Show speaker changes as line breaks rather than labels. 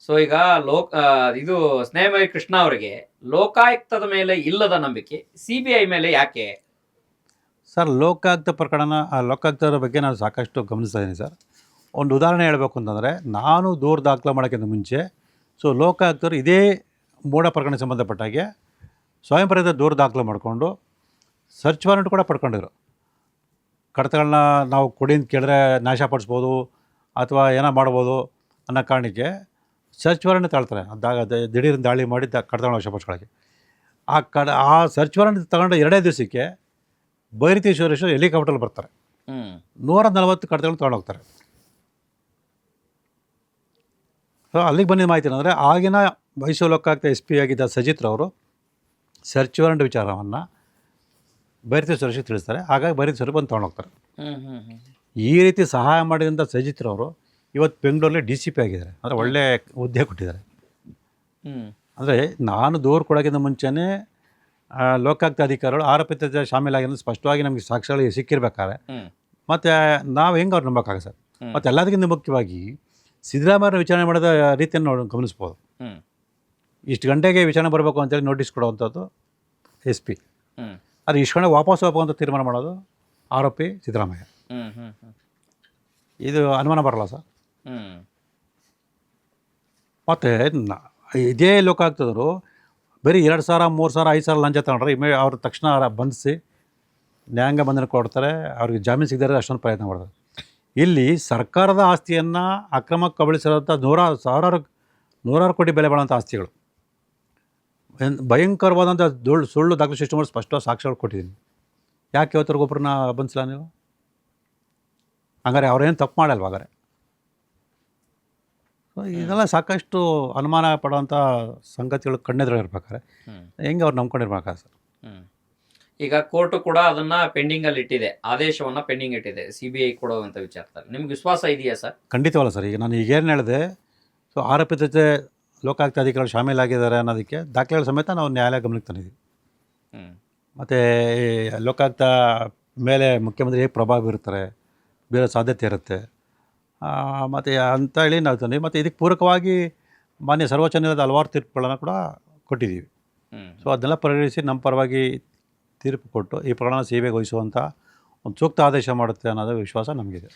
So ಈಗ ಇದು ಸ್ನೇಹಮಯಿ ಕೃಷ್ಣ ಅವರಿಗೆ ಲೋಕಾಯುಕ್ತದ ಮೇಲೆ ಇಲ್ಲದ ನಂಬಿಕೆ ಸಿಬಿಐ ಮೇಲೆ ಯಾಕೆ?
ಸರ್, ಲೋಕಾಯುಕ್ತದ ಬಗ್ಗೆ ನಾನು ಸಾಕಷ್ಟು ಗಮನಿಸ್ತಾ ಇದ್ದೀನಿ ಸರ್. ಒಂದು ಉದಾಹರಣೆ ಹೇಳಬೇಕು ಅಂತಂದರೆ, ನಾನು ದೂರು ದಾಖಲೆ ಮಾಡೋಕ್ಕಿಂತ ಮುಂಚೆ ಲೋಕಾಯುಕ್ತರು ಇದೇ ಮೂಢ ಪ್ರಕರಣಕ್ಕೆ ಸಂಬಂಧಪಟ್ಟಾಗೆ ಸ್ವಯಂ ಪ್ರೇರಿತ ದೂರು ದಾಖಲೆ ಮಾಡಿಕೊಂಡು ಸರ್ಚ್ ವಾರೆಂಟ್ ಕೂಡ ಪಡ್ಕೊಂಡಿದ್ರು. ಕಡತಗಳನ್ನ ನಾವು ಕೊಡಿ ಅಂತ ಕೇಳಿದ್ರೆ ನಾಶಪಡಿಸ್ಬೋದು ಅಥವಾ ಏನೋ ಮಾಡ್ಬೋದು ಅನ್ನೋ ಕಾರಣಕ್ಕೆ ಸರ್ಚ್ ವಾರೆಂಟ್ ತಾಳ್ತಾರೆ. ದಿಢೀರ್ ದಾಳಿ ಮಾಡಿ ಕಡತಗಳನ್ನ ವಶಪಡಿಸ್ಕೊಳ್ಳೋಕ್ಕೆ. ಆ ಸರ್ಚ್ ವಾರೆಂಟ್ ತಗೊಂಡು 2 ದಿವಸಕ್ಕೆ ಬೈರತಿ ಸುರೇಶ್ ಹೆಲಿಕಾಪ್ಟರ್ಲ್ಲಿ ಬರ್ತಾರೆ. 140 ಕಡತಗಳನ್ನ ತೊಗೊಂಡೋಗ್ತಾರೆ. ಸೊ ಅಲ್ಲಿಗೆ ಬಂದಿದ್ದ ಮಾಹಿತಿ ಏನಂದರೆ, ಆಗಿನ ಮೈಸೂರು ಲೋಕಾಯುಕ್ತ SP ಆಗಿದ್ದ ಸಜಿತ್ರವರು ಸರ್ಚ್ ವಾರೆಂಟ್ ವಿಚಾರವನ್ನು ಬೈರತಿ ಸುರೇಶಿಗೆ ತಿಳಿಸ್ತಾರೆ. ಹಾಗಾಗಿ ಬೈರತಿ ಸುರೇಶ್ ಬಂದು ತೊಗೊಂಡೋಗ್ತಾರೆ. ಈ ರೀತಿ ಸಹಾಯ ಮಾಡಿದಂಥ ಸಜಿತ್ರವರು ಇವತ್ತು ಬೆಂಗಳೂರಲ್ಲಿ DCP ಆಗಿದ್ದಾರೆ. ಅಂದರೆ ಒಳ್ಳೆ ಹುದ್ದೆ ಕೊಟ್ಟಿದ್ದಾರೆ. ಅಂದರೆ ನಾನು ದೂರು ಕೊಡೋಕ್ಕಿಂತ ಮುಂಚೆನೇ ಲೋಕಾಯುಕ್ತ ಅಧಿಕಾರಿಗಳು ಆರೋಪಿತ ಶಾಮೀಲಾಗಿರೋದು ಸ್ಪಷ್ಟವಾಗಿ ನಮಗೆ ಸಾಕ್ಷ್ಯಗಳು ಸಿಕ್ಕಿರ್ಬೇಕಾದ್ರೆ ಮತ್ತು ನಾವು ಹೆಂಗೆ ಅವ್ರು ನಂಬೋಕ್ಕಾಗ ಸರ್? ಮತ್ತು ಎಲ್ಲದಕ್ಕಿಂತ ಮುಖ್ಯವಾಗಿ ಸಿದ್ದರಾಮಯ್ಯನ ವಿಚಾರಣೆ ಮಾಡಿದ ರೀತಿಯನ್ನು ಗಮನಿಸ್ಬೋದು. ಇಷ್ಟು ಗಂಟೆಗೆ ವಿಚಾರಣೆ ಬರಬೇಕು ಅಂತೇಳಿ ನೋಟಿಸ್ ಕೊಡುವಂಥದ್ದು SP. ಆದರೆ ಇಷ್ಟು ಗಂಟೆ ವಾಪಸ್ ಹೋಗುವಂಥ ತೀರ್ಮಾನ ಮಾಡೋದು ಆರೋಪಿ ಸಿದ್ದರಾಮಯ್ಯ. ಇದು ಅನುಮಾನ ಬರಲ್ಲ ಸರ್. ಮತ್ತು ಇದೇ ಲೋಕಾಯುಕ್ತರು ಬರೀ 2,000, 3,000, 5,000 ಲಂಚ ತಗೊಂಡ್ರೆ ಅವ್ರ ತಕ್ಷಣ ಬಂಧಿಸಿ ನ್ಯಾಯಾಂಗ ಬಂಧನ ಕೊಡ್ತಾರೆ. ಅವ್ರಿಗೆ ಜಾಮೀನು ಸಿಗದೇ ಅಷ್ಟೊಂದು ಪ್ರಯತ್ನ ಮಾಡ್ತಾರೆ. ಇಲ್ಲಿ ಸರ್ಕಾರದ ಆಸ್ತಿಯನ್ನು ಅಕ್ರಮಕ್ಕೆ ಕಬಳಿಸಿರೋಂಥ ನೂರಾರು ಕೋಟಿ ಬೆಲೆ ಬಾಳುವಂಥ ಆಸ್ತಿಗಳು, ಭಯಂಕರವಾದಂಥ ಸುಳ್ಳು ದಾಖಲೆ ಸೃಷ್ಟಿ ಮಾಡಿ ಸ್ಪಷ್ಟವಾಗಿ ಸಾಕ್ಷ್ಯಗಳು ಕೊಟ್ಟಿದ್ದೀನಿ. ಯಾಕೆ ಇವತ್ತರೆಗೊಬ್ಬರನ್ನ ಬಂಧಿಸಿಲ್ಲ ನೀವು? ಹಂಗಾರೆ ಅವ್ರೇನು ತಪ್ಪು ಮಾಡಲ್ವ? ಹಾಗಾರೆ ಇದೆಲ್ಲ ಸಾಕಷ್ಟು ಅನುಮಾನ ಪಡುವಂಥ ಸಂಗತಿಗಳು ಕಣ್ಣೆದುರಿರ್ಬೇಕಾದ್ರೆ ಹೆಂಗೆ ಅವ್ರು ನಂಬ್ಕೊಂಡಿರ್ಬೇಕಾ ಸರ್?
ಈಗ ಕೋರ್ಟು ಕೂಡ ಅದನ್ನ ಪೆಂಡಿಂಗ್ ಅಲ್ಲಿ ಇಟ್ಟಿದೆ, ಆದೇಶವನ್ನ ಪೆಂಡಿಂಗ್ ಇಟ್ಟಿದೆ CBI ಕೊಡುವಂಥ ವಿಚಾರದಲ್ಲಿ. ನಿಮ್ಗೆ ವಿಶ್ವಾಸ ಇದೆಯಾ ಸರ್?
ಖಂಡಿತವಲ್ಲ ಸರ್. ಈಗ ನಾನು ಈಗೇನು ಹೇಳಿದೆ, ಸೊ ಆರೋಪಿತ ಜೊತೆ ಲೋಕಾಯುಕ್ತ ಅಧಿಕಾರಿಗಳು ಶಾಮೀಲಾಗಿದ್ದಾರೆ ಅನ್ನೋದಕ್ಕೆ ದಾಖಲೆಗಳ ಸಮೇತ ನಾವು ನ್ಯಾಯಾಲಯ ಗಮನಕ್ಕೆ ತಂದಿದ್ದೀವಿ. ಮತ್ತು ಲೋಕಾಯುಕ್ತ ಮೇಲೆ ಮುಖ್ಯಮಂತ್ರಿ ಹೇಗೆ ಪ್ರಭಾವ ಬೀರ್ತಾರೆ, ಬೀರೋ ಸಾಧ್ಯತೆ ಇರುತ್ತೆ ಮತ್ತು ಅಂತ ಹೇಳಿ ನಾವು ತಂದ್ವಿ. ಮತ್ತು ಇದಕ್ಕೆ ಪೂರಕವಾಗಿ ಮಾನ್ಯ ಸರ್ವೋಚ್ಚ ನ್ಯಾಯಾಲಯದ ಹಲವಾರು ತೀರ್ಪುಗಳನ್ನು ಕೂಡ ಕೊಟ್ಟಿದ್ದೀವಿ. ಸೊ ಅದನ್ನೆಲ್ಲ ಪರಿಗಣಿಸಿ ನಮ್ಮ ಪರವಾಗಿ ತೀರ್ಪು ಕೊಟ್ಟು ಈ ಪ್ರಕರಣ CBIಗೆ ವಹಿಸುವಂಥ ಒಂದು ಸೂಕ್ತ ಆದೇಶ ಮಾಡುತ್ತೆ ಅನ್ನೋದು ವಿಶ್ವಾಸ ನಮಗಿದೆ.